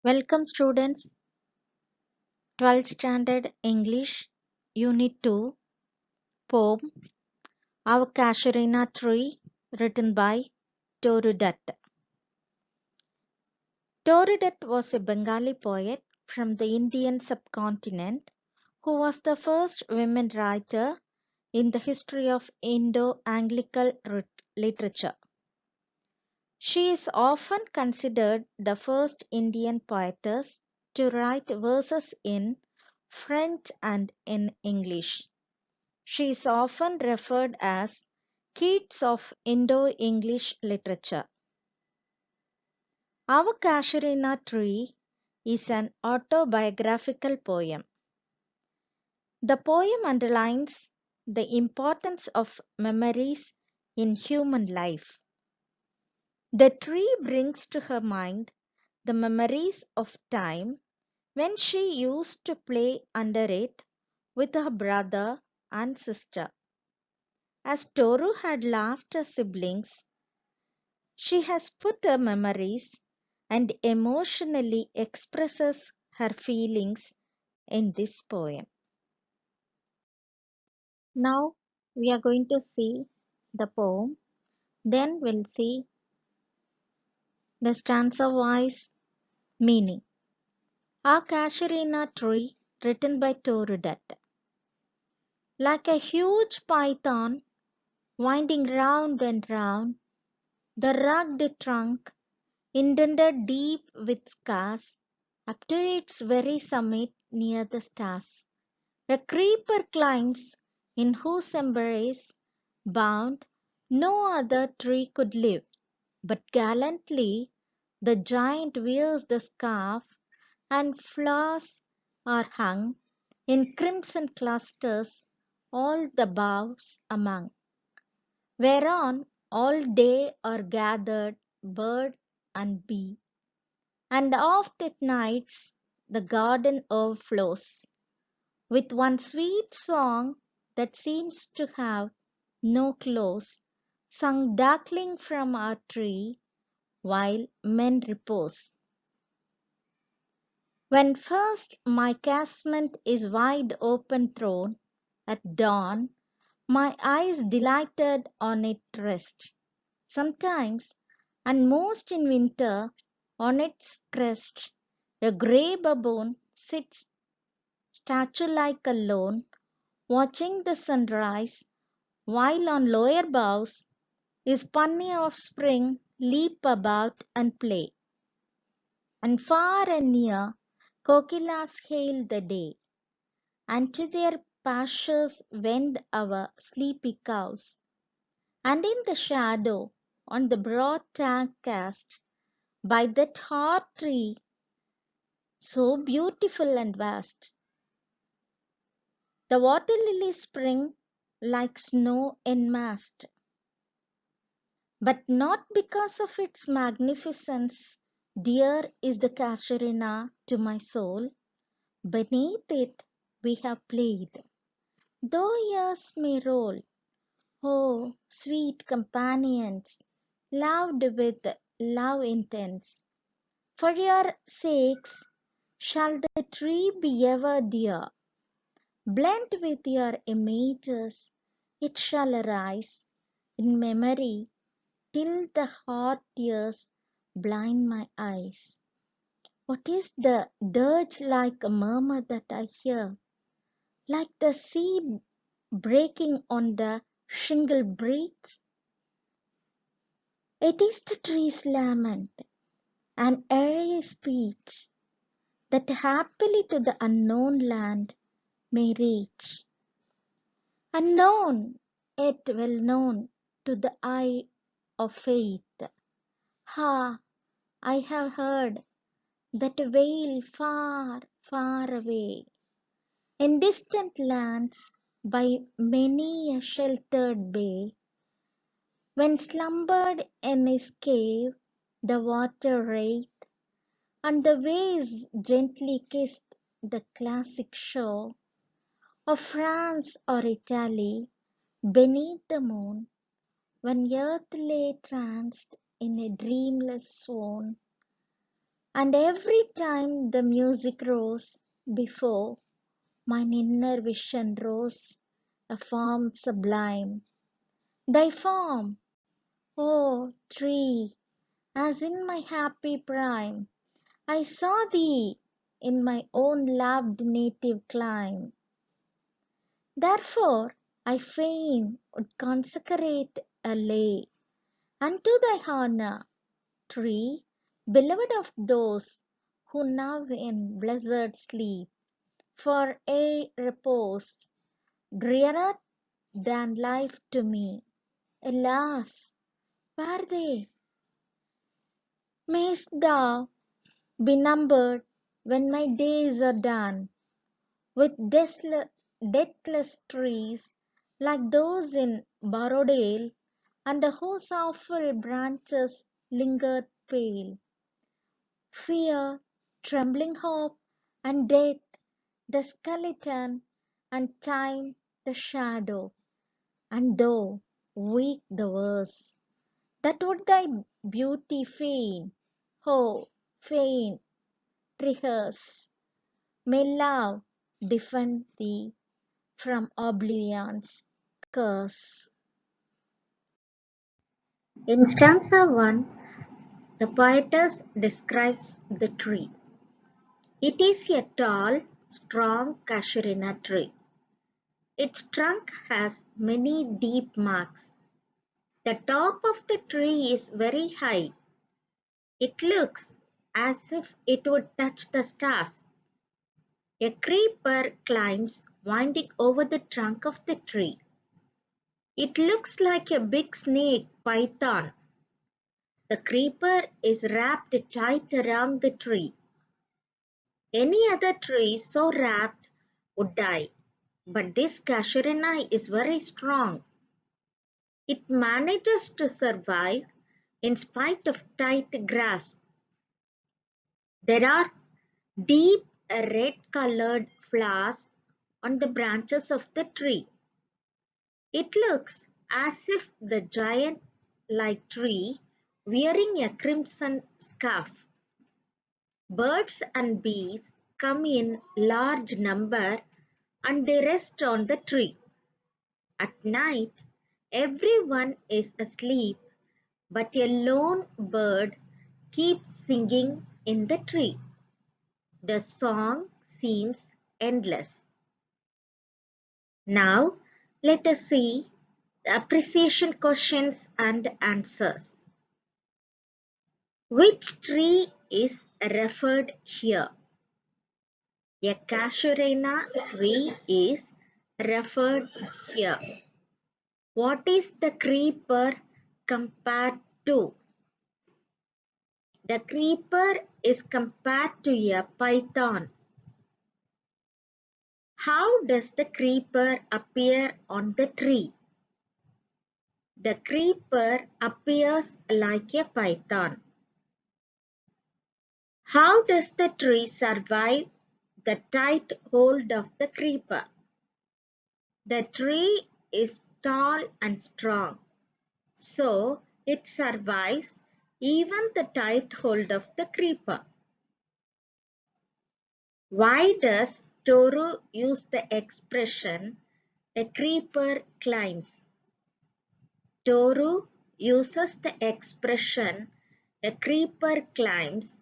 Welcome students, 12th Standard English, Unit 2, Poem, Our Casuarina Tree, written by Toru Dutt. Toru Dutt was a Bengali poet from the Indian subcontinent who was the first women writer in the history of Indo-Anglican literature. She is often considered the first Indian poetess to write verses in French and in English. She is often referred as Keats of Indo-English literature. Our Casuarina Tree is an autobiographical poem. The poem underlines the importance of memories in human life. The tree brings to her mind the memories of time when she used to play under it with her brother and sister. As Toru had lost her siblings, she has put her memories and emotionally expresses her feelings in this poem. Now we are going to see the poem, then we'll see the stanza wise meaning. Our Casuarina Tree, written by Toru Dutt. Like a huge python winding round and round, the rugged trunk, indented deep with scars, up to its very summit near the stars, a creeper climbs, in whose embrace, bound, no other tree could live. But gallantly the giant wears the scarf, and flowers are hung in crimson clusters all the boughs among, whereon all day are gathered bird and bee. And oft at nights the garden overflows with one sweet song that seems to have no close, sung darkling from our tree while men repose. When first my casement is wide open thrown, at dawn my eyes delighted on it rest. Sometimes, and most in winter, on its crest, a grey baboon sits statue-like alone, watching the sunrise, while on lower boughs his puny offspring leap about and play. And far and near, kokilas hail the day, and to their pastures wend our sleepy cows. And in the shadow, on the broad tank cast, by that hard tree, so beautiful and vast, the water lilies spring like snow enmassed. But not because of its magnificence, dear is the casuarina to my soul. Beneath it we have played, though years may roll. Oh, sweet companions, loved with love intense, for your sakes shall the tree be ever dear. Blent with your images, it shall arise in memory till the hot tears blind my eyes. What is the dirge like a murmur that I hear? Like the sea breaking on the shingle breach? It is the tree's lament, an airy speech, that happily to the unknown land may reach. Unknown, yet well known to the eye of faith. Ha! I have heard that wail far, far away, in distant lands by many a sheltered bay, when slumbered in his cave the water wraith, and the waves gently kissed the classic shore of France or Italy beneath the moon, when earth lay tranced in a dreamless swoon. And every time the music rose before mine inner vision rose a form sublime. Thy form, O tree, as in my happy prime, I saw thee in my own loved native clime. Therefore I fain would consecrate a lay unto thy honour, tree, beloved of those who now in blessed sleep, for a repose dearer than life to me. Alas, were they? Mayst thou be numbered when my days are done, with deathless trees like those in Borrowdale, and whose awful branches lingered pale. Fear, trembling hope, and death, the skeleton, and time, the shadow, and thou, weak the verse, that would thy beauty fain, oh, fain rehearse. May love defend thee from oblivion's curse. In stanza 1, the poetess describes the tree. It is a tall, strong Casuarina tree. Its trunk has many deep marks. The top of the tree is very high. It looks as if it would touch the stars. A creeper climbs winding over the trunk of the tree. It looks like a big snake python. The creeper is wrapped tight around the tree. Any other tree so wrapped would die, but this casuarina is very strong. It manages to survive in spite of tight grasp. There are deep red-colored flowers on the branches of the tree. It looks as if the giant-like tree wearing a crimson scarf. Birds and bees come in large number and they rest on the tree. At night, everyone is asleep, but a lone bird keeps singing in the tree. The song seems endless. Now, let us see the appreciation questions and answers. Which tree is referred here? A casuarina tree is referred here. What is the creeper compared to? The creeper is compared to a python. How does the creeper appear on the tree? The creeper appears like a python. How does the tree survive the tight hold of the creeper? The tree is tall and strong, so it survives even the tight hold of the creeper. Why does Toru use the expression a creeper climbs? Toru uses the expression a creeper climbs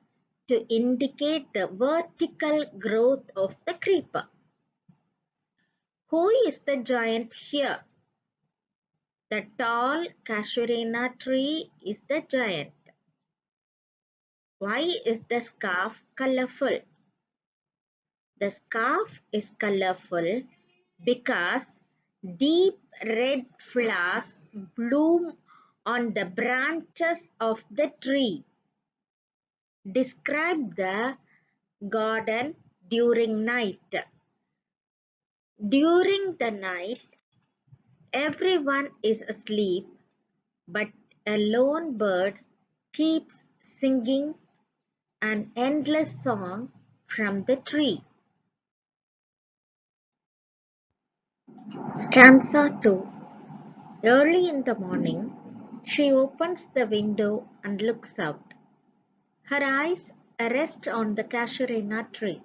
to indicate the vertical growth of the creeper. Who is the giant here? The tall casuarina tree is the giant. Why is the scarf colorful? The scarf is colorful because deep red flowers bloom on the branches of the tree. Describe the garden during night. During the night, everyone is asleep, but a lone bird keeps singing an endless song from the tree. Stanza 2. Early in the morning, she opens the window and looks out. Her eyes a rest on the Casuarina tree.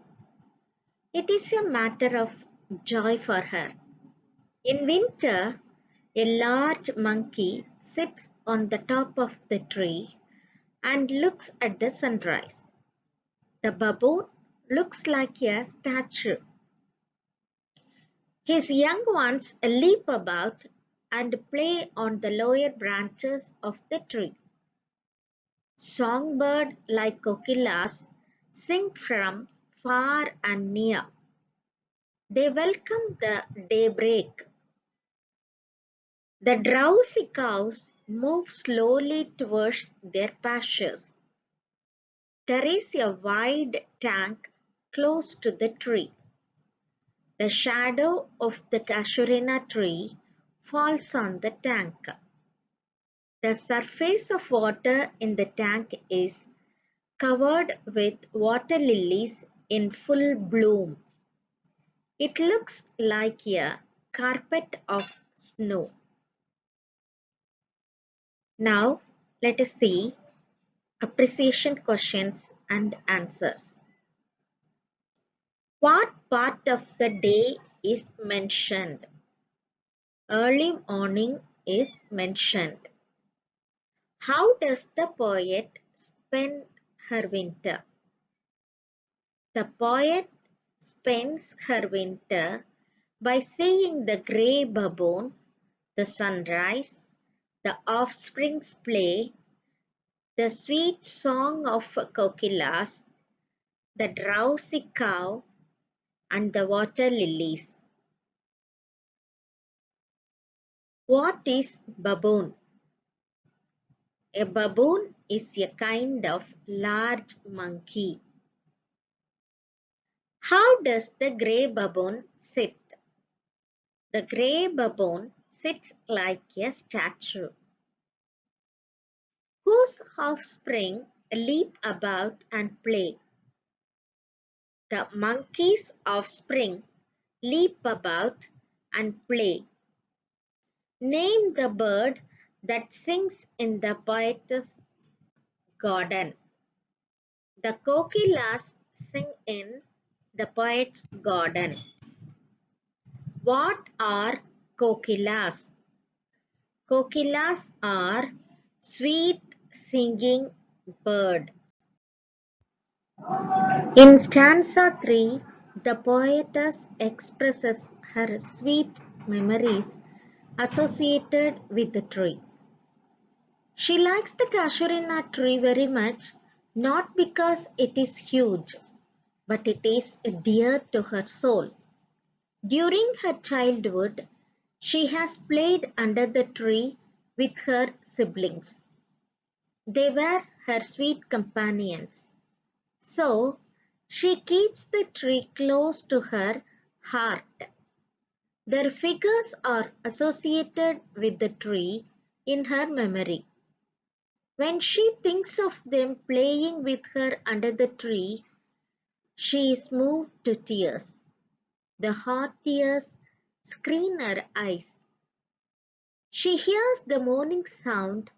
It is a matter of joy for her. In winter, a large monkey sits on the top of the tree and looks at the sunrise. The baboon looks like a statue. His young ones leap about and play on the lower branches of the tree. Songbirds like kokilas sing from far and near. They welcome the daybreak. The drowsy cows move slowly towards their pastures. There is a wide tank close to the tree. The shadow of the Casuarina tree falls on the tank. The surface of water in the tank is covered with water lilies in full bloom. It looks like a carpet of snow. Now, let us see appreciation questions and answers. What part of the day is mentioned? Early morning is mentioned. How does the poet spend her winter? The poet spends her winter by seeing the grey baboon, the sunrise, the offspring's play, the sweet song of kokilas, the drowsy cow, and the water lilies. What is baboon? A baboon is a kind of large monkey. How does the grey baboon sit? The grey baboon sits like a statue. Whose offspring leap about and play? The monkey's offspring leap about and play. Name the bird that sings in the poet's garden. The kokilas sing in the poet's garden. What are kokilas? Kokilas are sweet singing bird. In stanza 3, the poetess expresses her sweet memories associated with the tree. She likes the Casuarina tree very much, not because it is huge, but it is dear to her soul. During her childhood, she has played under the tree with her siblings. They were her sweet companions. So, she keeps the tree close to her heart. Their figures are associated with the tree in her memory. When she thinks of them playing with her under the tree, she is moved to tears. The hot tears screen her eyes. She hears the morning sound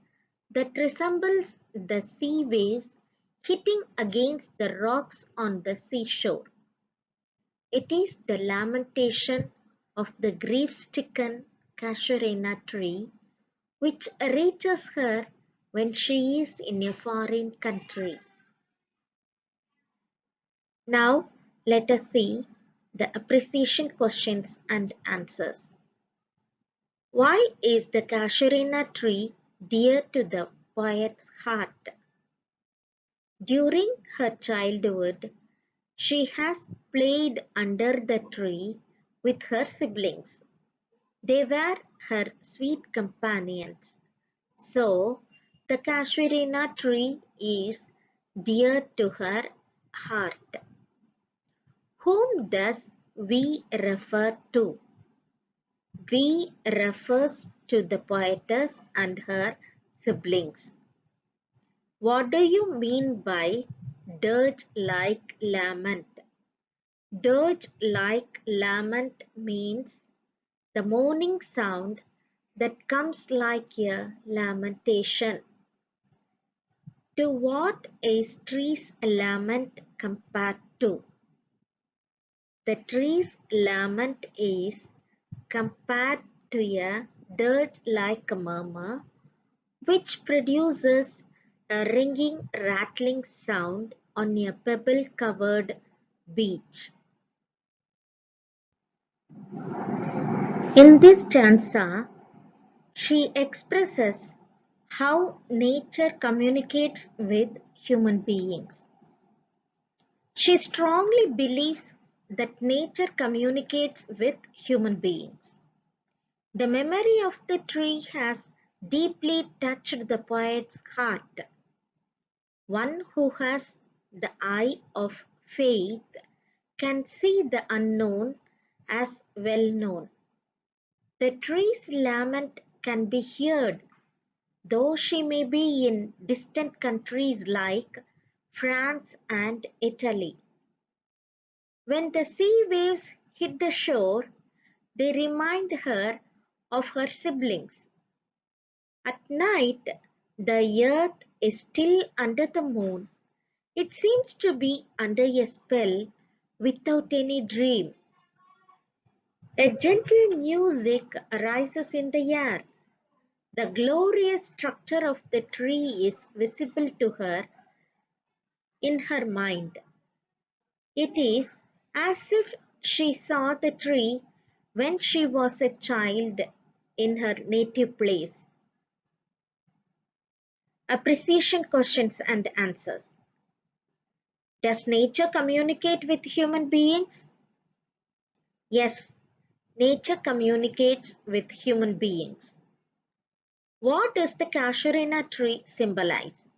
that resembles the sea waves hitting against the rocks on the seashore. It is the lamentation of the grief-stricken Casuarina tree which reaches her when she is in a foreign country. Now let us see the appreciation questions and answers. Why is the Casuarina tree dear to the poet's heart? During her childhood, she has played under the tree with her siblings. They were her sweet companions. So, the Casuarina tree is dear to her heart. Whom does we refer to? We refers to the poetess and her siblings. What do you mean by dirge-like lament? Dirge-like lament means the moaning sound that comes like a lamentation. To what is tree's lament compared to? The tree's lament is compared to a dirge-like murmur which produces a ringing, rattling sound on a pebble-covered beach. In this stanza, she expresses how nature communicates with human beings. She strongly believes that nature communicates with human beings. The memory of the tree has deeply touched the poet's heart. One who has the eye of faith can see the unknown as well known. The tree's lament can be heard, though she may be in distant countries like France and Italy. When the sea waves hit the shore, they remind her of her siblings. At night, the earth is still under the moon. It seems to be under a spell without any dream. A gentle music arises in the air. The glorious structure of the tree is visible to her in her mind. It is as if she saw the tree when she was a child in her native place. Appreciation questions and answers. Does nature communicate with human beings? Yes, nature communicates with human beings. What does the Casuarina tree symbolize?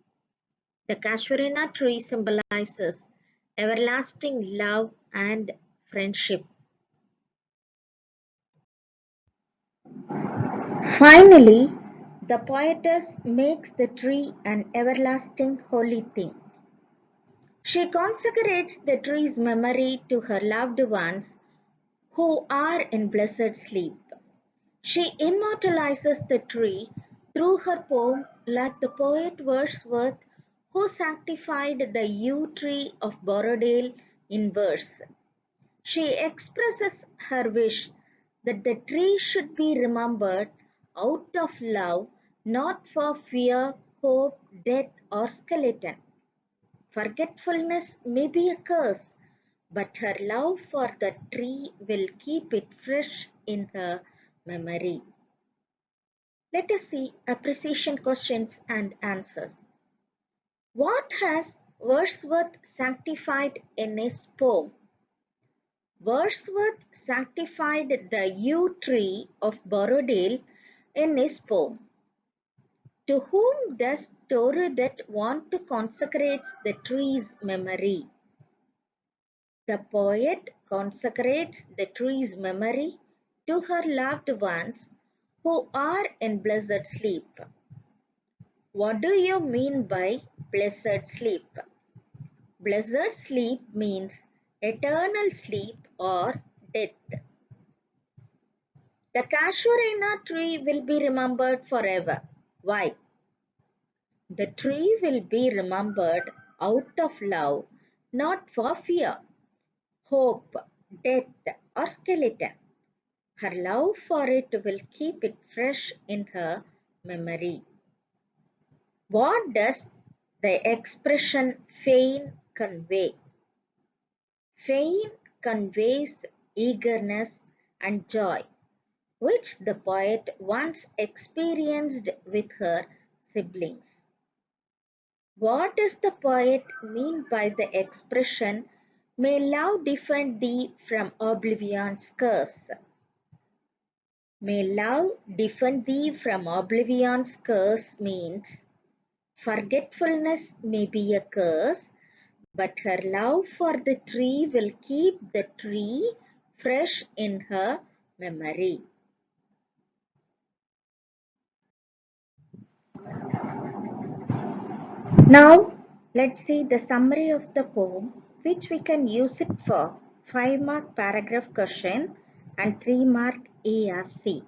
The Casuarina tree symbolizes everlasting love and friendship. Finally, the poetess makes the tree an everlasting holy thing. She consecrates the tree's memory to her loved ones who are in blessed sleep. She immortalizes the tree through her poem like the poet Wordsworth who sanctified the yew tree of Borrowdale in verse. She expresses her wish that the tree should be remembered out of love, not for fear, hope, death, or skeleton. Forgetfulness may be a curse, but her love for the tree will keep it fresh in her memory. Let us see appreciation questions and answers. What has Wordsworth sanctified in his poem? Wordsworth sanctified the yew tree of Borrowdale in his poem. To whom does Torudet want to consecrate the tree's memory? The poet consecrates the tree's memory to her loved ones who are in blessed sleep. What do you mean by blessed sleep? Blessed sleep means eternal sleep or death. The Casuarina tree will be remembered forever. Why? The tree will be remembered out of love, not for fear, hope, death, or skeleton. Her love for it will keep it fresh in her memory. What does the expression fain convey? Fain conveys eagerness and joy, which the poet once experienced with her siblings. What does the poet mean by the expression, may love defend thee from oblivion's curse? May love defend thee from oblivion's curse means forgetfulness may be a curse, but her love for the tree will keep the tree fresh in her memory. Now, let's see the summary of the poem, which we can use it for 5-mark paragraph question and 3-mark ARC.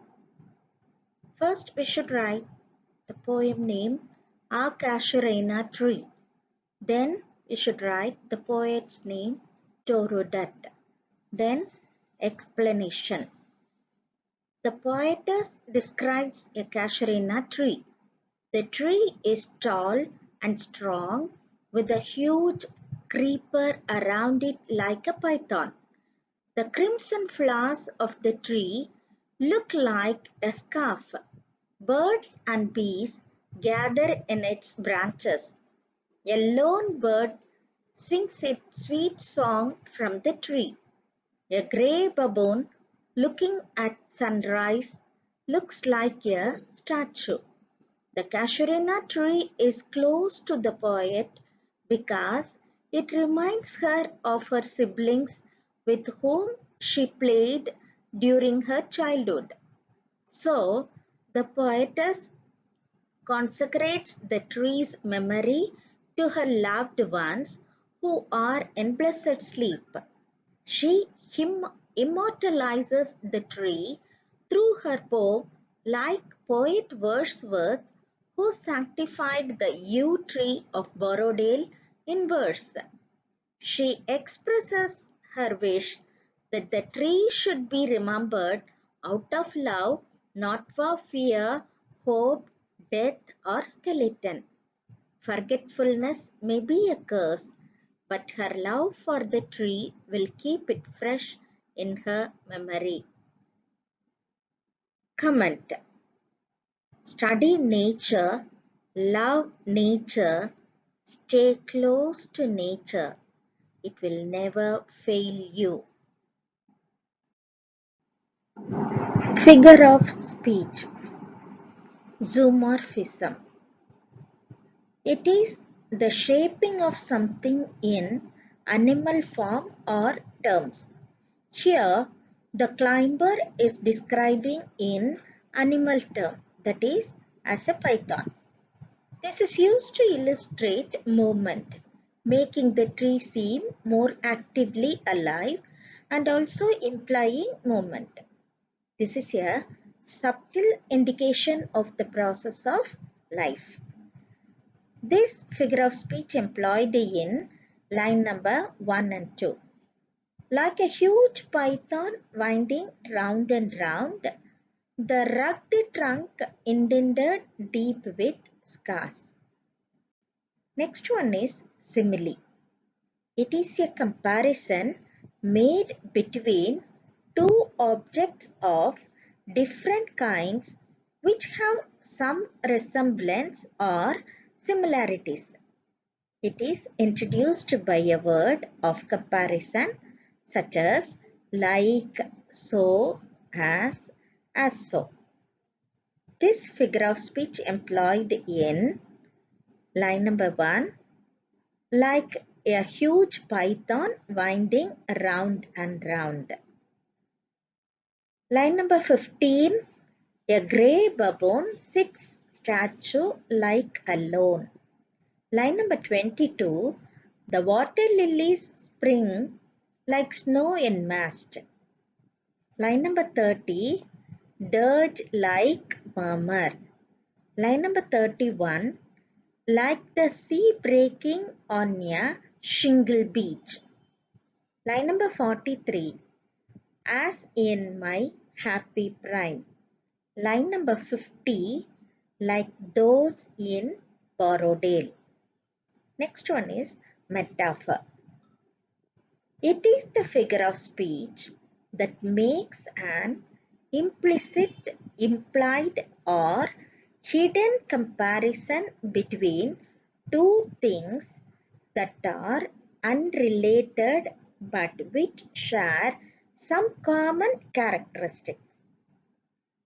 First, we should write the poem name A Casuarina Tree. Then you should write the poet's name, Torudat. Then explanation. The poetess describes a Casuarina tree. The tree is tall and strong with a huge creeper around it like a python. The crimson flowers of the tree look like a scarf. Birds and bees gather in its branches. A lone bird sings its sweet song from the tree. A grey baboon looking at sunrise looks like a statue. The Casuarina tree is close to the poet because it reminds her of her siblings with whom she played during her childhood. So, the poetess consecrates the tree's memory to her loved ones who are in blessed sleep. She immortalizes the tree through her poem like poet Wordsworth, who sanctified the yew tree of Borrowdale in verse. She expresses her wish that the tree should be remembered out of love, not for fear, hope, death, or skeleton. Forgetfulness may be a curse, but her love for the tree will keep it fresh in her memory. Comment. Study nature, love nature, stay close to nature. It will never fail you. Figure of speech. Zoomorphism. It is the shaping of something in animal form or terms. Here, the climber is describing in animal term, that is, as a python. This is used to illustrate movement, making the tree seem more actively alive and also implying movement. This is a subtle indication of the process of life. This figure of speech employed in line number 1 and 2. Like a huge python winding round and round, the rugged trunk indented deep with scars. Next one is simile. It is a comparison made between two objects of different kinds which have some resemblance or similarities. It is introduced by a word of comparison such as like, so, as so. This figure of speech employed in line number 1, like a huge python winding round and round. Line number 15, a grey baboon sits statue like alone. Line number 22, the water lilies spring like snow in mast. Line number 30, dirge like murmur. Line number 31, like the sea breaking on a shingle beach. Line number 43, as in my happy prime. Line number 50, like those in Borrowdale. Next one is metaphor. It is the figure of speech that makes an implicit, implied, or hidden comparison between two things that are unrelated but which share some common characteristics.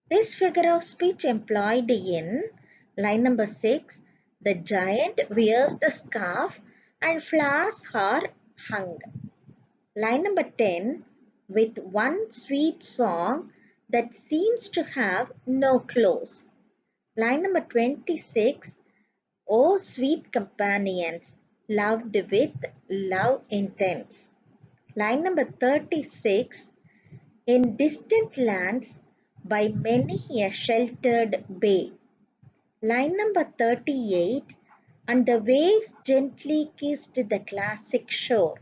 This figure of speech employed in line number 6, the giant wears the scarf and flowers are hung. Line number 10, with one sweet song that seems to have no close. Line number 26, O sweet companions, loved with love intense. Line number 36, in distant lands by many a sheltered bay. Line number 38. And the waves gently kissed the classic shore.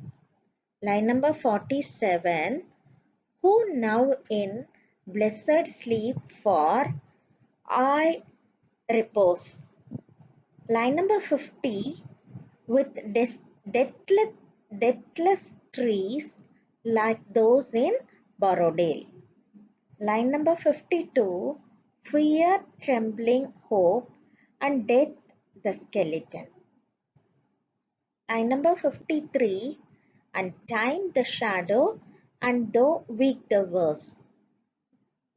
Line number 47. Who now in blessed sleep for I repose. Line number 50. With deathless trees like those in Borodale. Line number 52. Fear, trembling, hope, and death the skeleton. Line number 53. And time the shadow, and though weak the verse.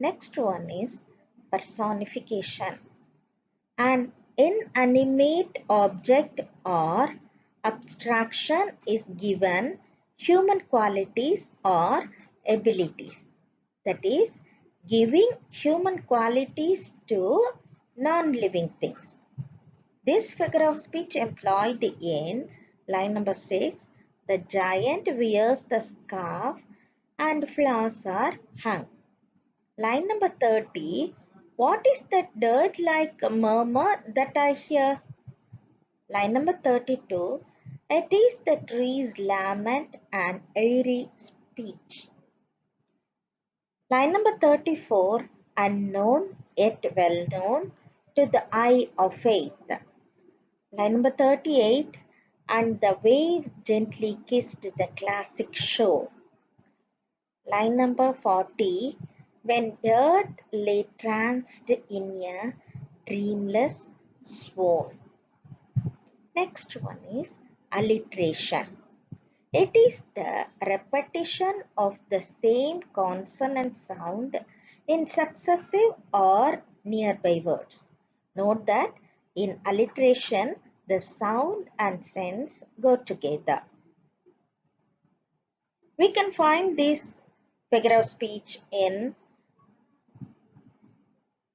Next one is personification. An inanimate object or abstraction is given human qualities or abilities. That is, giving human qualities to non-living things. This figure of speech employed in line number 6. The giant wears the scarf and flowers are hung. Line number 30. What is that dirt like a murmur that I hear? Line number 32. It is the tree's lament and airy speech. Line number 34. Unknown yet well known to the eye of faith. Line number 38. And the waves gently kissed the classic shore. Line number 40. When earth lay tranced in a dreamless swoon. Next one is alliteration. It is the repetition of the same consonant sound in successive or nearby words. Note that in alliteration, the sound and sense go together. We can find this figure of speech in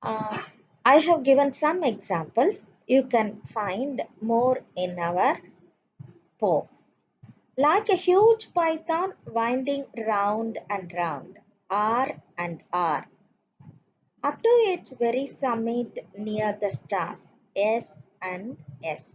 I have given some examples. You can find more in our poem. Like a huge python winding round and round, R and R, up to its very summit near the stars, S and S.